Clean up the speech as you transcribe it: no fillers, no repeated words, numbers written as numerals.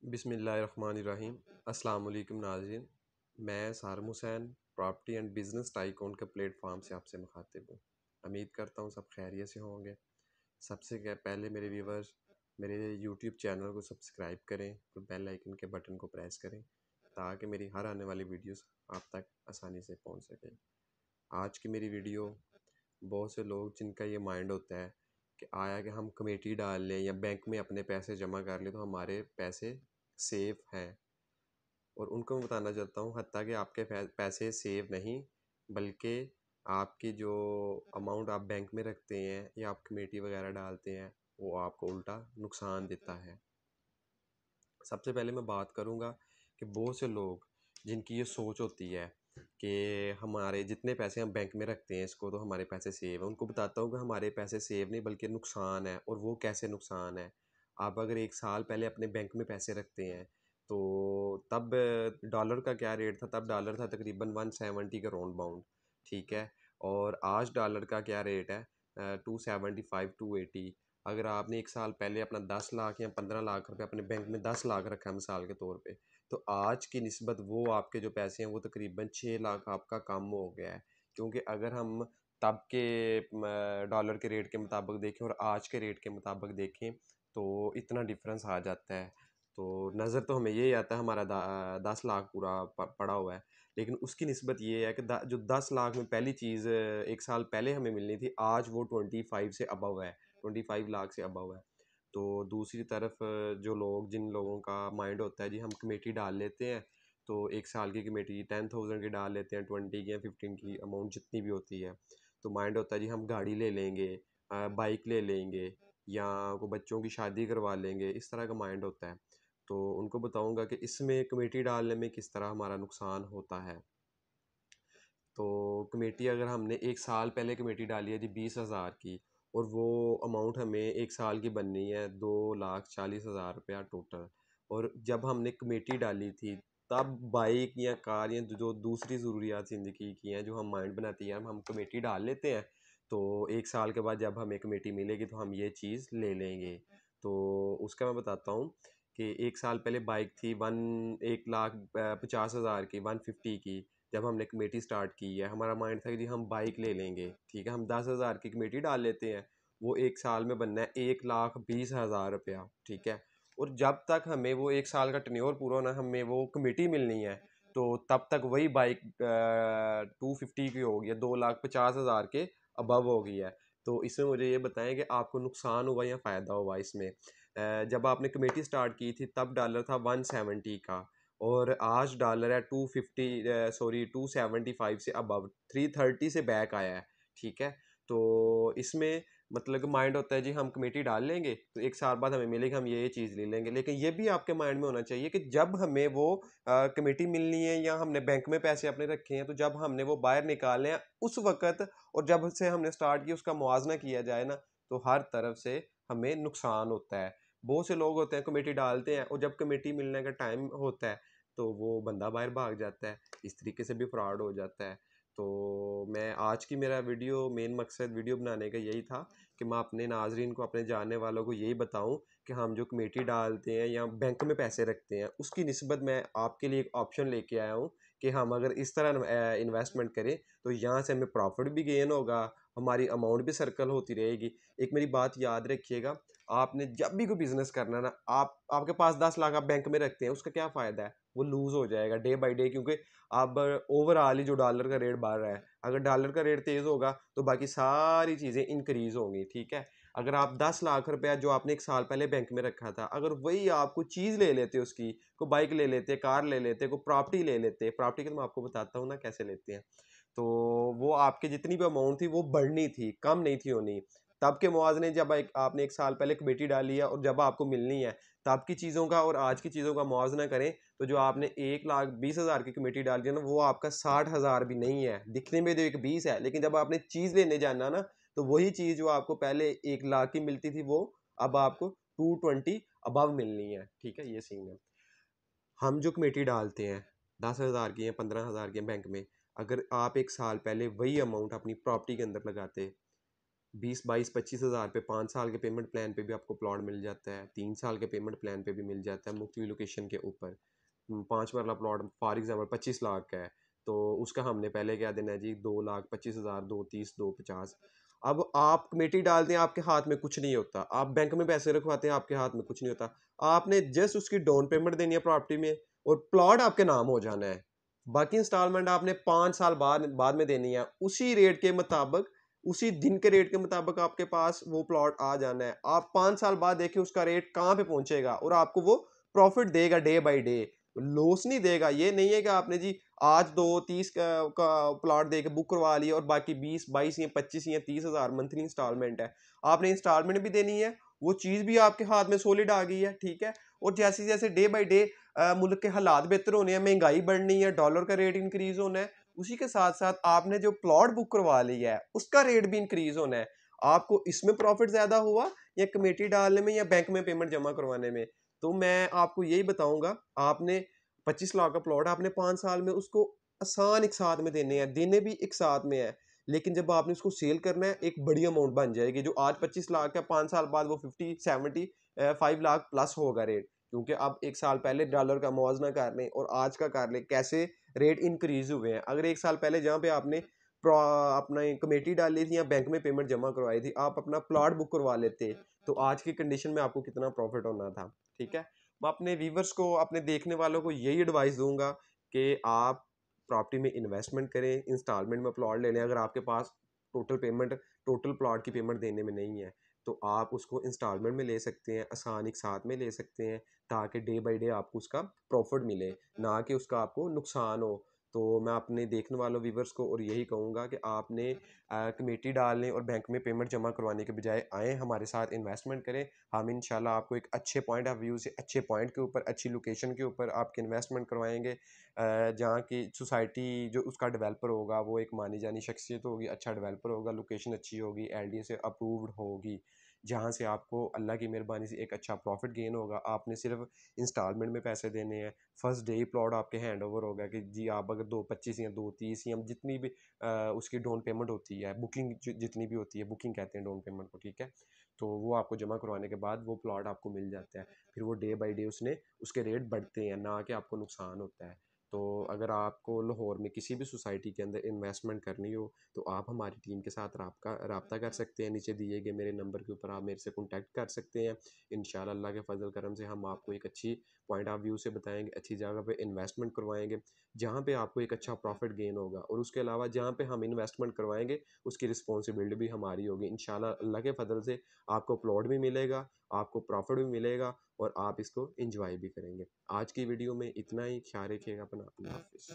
बिस्मिल्लाहिर्रहमानिर्रहीम। अस्सलाम वालेकुम नाज़रीन, मैं Saram Hussain property and business tycoon के प्लेटफॉर्म से आपसे मुखातिब हूँ। उम्मीद करता हूँ सब खैरियत से होंगे। सबसे पहले मेरे व्यूवर्स मेरे यूट्यूब चैनल को सब्सक्राइब करें और बेल आइकन के बटन को प्रेस करें ताकि मेरी हर आने वाली वीडियोस आप तक आसानी से पहुँच सके। आज की मेरी वीडियो बहुत से लोग जिनका ये माइंड होता है कि आया कि हम कमेटी डाल लें या बैंक में अपने पैसे जमा कर लें तो हमारे पैसे सेफ हैं, और उनको मैं बताना चाहता हूँ हत्ता कि आपके पैसे सेव नहीं, बल्कि आपकी जो अमाउंट आप बैंक में रखते हैं या आप कमेटी वगैरह डालते हैं वो आपको उल्टा नुकसान देता है। सबसे पहले मैं बात करूँगा कि बहुत से लोग जिनकी ये सोच होती है कि हमारे जितने पैसे हम बैंक में रखते हैं इसको तो हमारे पैसे सेव हैं, उनको बताता हूँ कि हमारे पैसे सेव नहीं बल्कि नुकसान है। और वो कैसे नुकसान है? आप अगर 1 साल पहले अपने बैंक में पैसे रखते हैं तो तब डॉलर का क्या रेट था? तब डॉलर था तकरीबन 170 के राउंड बाउंड, ठीक है। और आज डॉलर का क्या रेट है? 275 280। अगर आपने 1 साल पहले अपना 10 लाख या 15 लाख रुपए अपने बैंक में 10 लाख रखा है मिसाल के तौर पे, तो आज की निस्बत वो आपके जो पैसे हैं वो तकरीबन 6 लाख आपका कम हो गया है। क्योंकि अगर हम तब के डॉलर के रेट के मुताबिक देखें और आज के रेट के मुताबिक देखें तो इतना डिफरेंस आ जाता है। तो नज़र तो हमें यही आता है हमारा 10 लाख पूरा पड़ा हुआ है, लेकिन उसकी निस्बत ये है कि जो 10 लाख में पहली चीज़ 1 साल पहले हमें मिलनी थी आज वो 25 से अबव है, 25 लाख से अबव है। तो दूसरी तरफ जिन लोगों का माइंड होता है जी हम कमेटी डाल लेते हैं, तो 1 साल की कमेटी 10,000 की डाल लेते हैं, 20 की या 15 की अमाउंट जितनी भी होती है। तो माइंड होता है जी हम गाड़ी ले लेंगे, बाइक ले लेंगे या को बच्चों की शादी करवा लेंगे, इस तरह का माइंड होता है। तो उनको बताऊंगा कि इसमें कमेटी डालने में किस तरह हमारा नुकसान होता है। तो कमेटी अगर हमने 1 साल पहले कमेटी डाली है जी 20,000 की, और वो अमाउंट हमें 1 साल की बननी है 2,40,000 रुपया टोटल। और जब हमने कमेटी डाली थी तब बाइक या कार या जो दूसरी ज़रूरियात ज़िंदगी की हैं जो हम माइंड बनाती हैं हम कमेटी डाल लेते हैं, तो 1 साल के बाद जब हमें कमेटी मिलेगी तो हम ये चीज़ ले लेंगे। तो उसका मैं बताता हूँ कि 1 साल पहले बाइक थी 1,50,000 की, 150 की। जब हमने कमेटी स्टार्ट की है हमारा माइंड था कि जी हम बाइक ले लेंगे, ठीक है, हम 10,000 की कमेटी डाल लेते हैं, वो 1 साल में बनना है 1,20,000 रुपया, ठीक है। और जब तक हमें वो 1 साल का टेन्योर पूरा होना हमें वो कमेटी मिलनी है, तो तब तक वही बाइक 250 की होगी या 2,50,000 के अबव हो गई है। तो इसमें मुझे ये बताएं कि आपको नुकसान हुआ या फ़ायदा हुआ इसमें। जब आपने कमेटी स्टार्ट की थी तब डॉलर था 170 का, और आज डॉलर है 275 से अबव 330 से बैक आया है, ठीक है। तो इसमें मतलब कि माइंड होता है जी हम कमेटी डाल लेंगे तो 1 साल बाद हमें मिलेगा, हम ये चीज़ ले लेंगे। लेकिन ये भी आपके माइंड में होना चाहिए कि जब हमें वो कमेटी मिलनी है या हमने बैंक में पैसे अपने रखे हैं तो जब हमने वो बाहर निकालने हैं उस वक़्त, और जब से हमने स्टार्ट किया उसका मुआवजा किया जाए ना, तो हर तरफ से हमें नुकसान होता है। बहुत से लोग होते हैं कमेटी डालते हैं और जब कमेटी मिलने का टाइम होता है तो वो बंदा बाहर भाग जाता है, इस तरीके से भी फ्रॉड हो जाता है। तो मैं आज की मेरा वीडियो मेन मकसद वीडियो बनाने का यही था कि मैं अपने नाजरीन को अपने जानने वालों को यही बताऊं कि हम जो कमेटी डालते हैं या बैंक में पैसे रखते हैं उसकी निस्बत मैं आपके लिए एक ऑप्शन लेके आया हूं कि हम अगर इस तरह इन्वेस्टमेंट करें तो यहाँ से हमें प्रॉफिट भी गेन होगा, हमारी अमाउंट भी सर्कल होती रहेगी। एक मेरी बात याद रखिएगा, आपने जब भी कोई बिजनेस करना ना, आपके पास 10 लाख आप बैंक में रखते हैं उसका क्या फ़ायदा है? वो लूज़ हो जाएगा डे बाय डे, क्योंकि अब ओवरऑल ही जो डॉलर का रेट बढ़ रहा है, अगर डॉलर का रेट तेज़ होगा तो बाकी सारी चीज़ें इंक्रीज़ होंगी, ठीक है। अगर आप 10 लाख रुपया जो आपने 1 साल पहले बैंक में रखा था अगर वही आप कोई चीज़ ले लेते उसकी, कोई बाइक ले लेते, कार ले लेते, कोई प्रॉपर्टी ले लेते, प्रॉपर्टी की तो मैं आपको बताता हूँ ना कैसे लेते हैं, तो वो आपकी जितनी भी अमाउंट थी वो बढ़नी थी, कम नहीं थी होनी। तब के मुआवजे जब आपने 1 साल पहले कमेटी डाली है और जब आपको मिलनी है तब की चीज़ों का और आज की चीज़ों का मुआवजा करें तो जो आपने 1,20,000 की कमेटी डाली है ना वो आपका 60,000 भी नहीं है, दिखने में तो 1,20 है, लेकिन जब आपने चीज़ लेने जाना ना तो वही चीज़ जो आपको पहले 1 लाख की मिलती थी वो अब आपको 220 अबव मिलनी है, ठीक है। ये सीन है। हम जो कमेटी डालते हैं 10,000 की या 15,000 की बैंक में, अगर आप 1 साल पहले वही अमाउंट अपनी प्रॉपर्टी के अंदर लगाते 20, 22, 25 हज़ार पे 5 साल के पेमेंट प्लान पे भी आपको प्लॉट मिल जाता है, 3 साल के पेमेंट प्लान पे भी मिल जाता है मुख्तलिफ लोकेशन के ऊपर। 5 वाला प्लॉट फॉर एग्जांपल 25 लाख का है, तो उसका हमने पहले क्या देना है जी, 2,25,000, 2,30, 2,50। अब आप कमेटी डालते हैं, आपके हाथ में कुछ नहीं होता, आप बैंक में पैसे रखवाते हैं, आपके हाथ में कुछ नहीं होता। आपने जस्ट उसकी डाउन पेमेंट देनी है प्रॉपर्टी में, और प्लॉट आपके नाम हो जाना है। बाकी इंस्टॉलमेंट आपने 5 साल बाद बाद में देनी है, उसी रेट के मुताबिक, उसी दिन के रेट के मुताबिक आपके पास वो प्लॉट आ जाना है। आप 5 साल बाद देखिए उसका रेट कहाँ पे पहुंचेगा, और आपको वो प्रॉफिट देगा डे बाई डे, लॉस नहीं देगा। ये नहीं है कि आपने जी आज 2-30 का प्लॉट दे के बुक करवा लिया और बाकी 20, 22 या 25 या 30 हज़ार मंथली इंस्टॉलमेंट है। आपने इंस्टॉलमेंट भी देनी है, वो चीज़ भी आपके हाथ में सॉलिड आ गई है, ठीक है। और जैसे जैसे डे बाई डे मुल्क के हालात बेहतर होने हैं, महंगाई बढ़नी है, डॉलर का रेट इंक्रीज होना है, उसी के साथ साथ आपने जो प्लॉट बुक करवा लिया है उसका रेट भी इंक्रीज होना है। आपको इसमें प्रॉफिट ज्यादा हुआ या कमेटी डालने में या बैंक में पेमेंट जमा करवाने में? तो मैं आपको यही बताऊंगा, आपने 25 लाख का प्लॉट आपने 5 साल में उसको आसान एक साथ में देने हैं, देने भी एक साथ में है, लेकिन जब आपने उसको सेल करना है एक बड़ी अमाउंट बन जाएगी। जो आज 25 लाख है, 5 साल बाद वो 50, 70, 5 लाख प्लस होगा रेट, क्योंकि अब एक साल पहले डॉलर का मुआवजना कर लें और आज का कर लें, कैसे रेट इंक्रीज हुए हैं। अगर एक साल पहले जहाँ पे आपने अपना कमेटी डाली थी या बैंक में पेमेंट जमा करवाई थी, आप अपना प्लॉट बुक करवा लेते, तो आज की कंडीशन में आपको कितना प्रॉफिट होना था, ठीक है। मैं अपने व्यूवर्स को, अपने देखने वालों को यही एडवाइस दूंगा कि आप प्रॉपर्टी में इन्वेस्टमेंट करें, इंस्टॉलमेंट में प्लॉट ले लें। अगर आपके पास टोटल प्लॉट की पेमेंट देने में नहीं है, तो आप उसको इंस्टॉलमेंट में ले सकते हैं, आसान एक साथ में ले सकते हैं, ताकि डे बाई डे आपको उसका प्रॉफिट मिले, ना कि उसका आपको नुकसान हो। तो मैं अपने देखने वालों व्यूवर्स को और यही कहूँगा कि आपने कमेटी डालने और बैंक में पेमेंट जमा करवाने के बजाय आएँ हमारे साथ इन्वेस्टमेंट करें। हम इंशाल्लाह आपको एक अच्छे पॉइंट ऑफ व्यू से, अच्छे पॉइंट के ऊपर, अच्छी लोकेशन के ऊपर आपके इन्वेस्टमेंट करवाएंगे, जहाँ की सोसाइटी जो उसका डेवलपर होगा वो एक मानी जानी शख्सियत होगी, अच्छा डेवलपर होगा, लोकेशन अच्छी होगी, एलडीए से अप्रूव्ड होगी, जहाँ से आपको अल्लाह की मेहरबानी से एक अच्छा प्रॉफिट गेन होगा। आपने सिर्फ इंस्टॉलमेंट में पैसे देने हैं, फर्स्ट डे ही प्लॉट आपके हैंड ओवर होगा कि जी आप अगर 2,25 या 2,30 या जितनी भी उसकी डाउन पेमेंट होती है, बुकिंग जितनी भी होती है, बुकिंग कहते हैं डाउन पेमेंट को, ठीक है। तो वो आपको जमा करवाने के बाद वो प्लॉट आपको मिल जाता है, फिर वो डे बाई डे उसके रेट बढ़ते हैं, ना कि आपको नुकसान होता है। तो अगर आपको लाहौर में किसी भी सोसाइटी के अंदर इन्वेस्टमेंट करनी हो, तो आप हमारी टीम के साथ रब्ता कर सकते हैं। नीचे दिए गए मेरे नंबर के ऊपर आप मेरे से कॉन्टैक्ट कर सकते हैं। इंशाल्लाह अल्लाह के फजल करम से हम आपको एक अच्छी पॉइंट ऑफ व्यू से बताएंगे, अच्छी जगह पे इन्वेस्टमेंट करवाएंगे, जहाँ पे आपको एक अच्छा प्रॉफिट गेन होगा। और उसके अलावा जहाँ पे हम इन्वेस्टमेंट करवाएंगे उसकी रिस्पॉन्सिबिलिटी भी हमारी होगी। इंशाल्लाह अल्लाह के फजल से आपको प्लॉट भी मिलेगा, आपको प्रॉफिट भी मिलेगा, और आप इसको इंजॉय भी करेंगे। आज की वीडियो में इतना ही। ख्याल रखिएगा अपना। अल्लाह हाफिज़।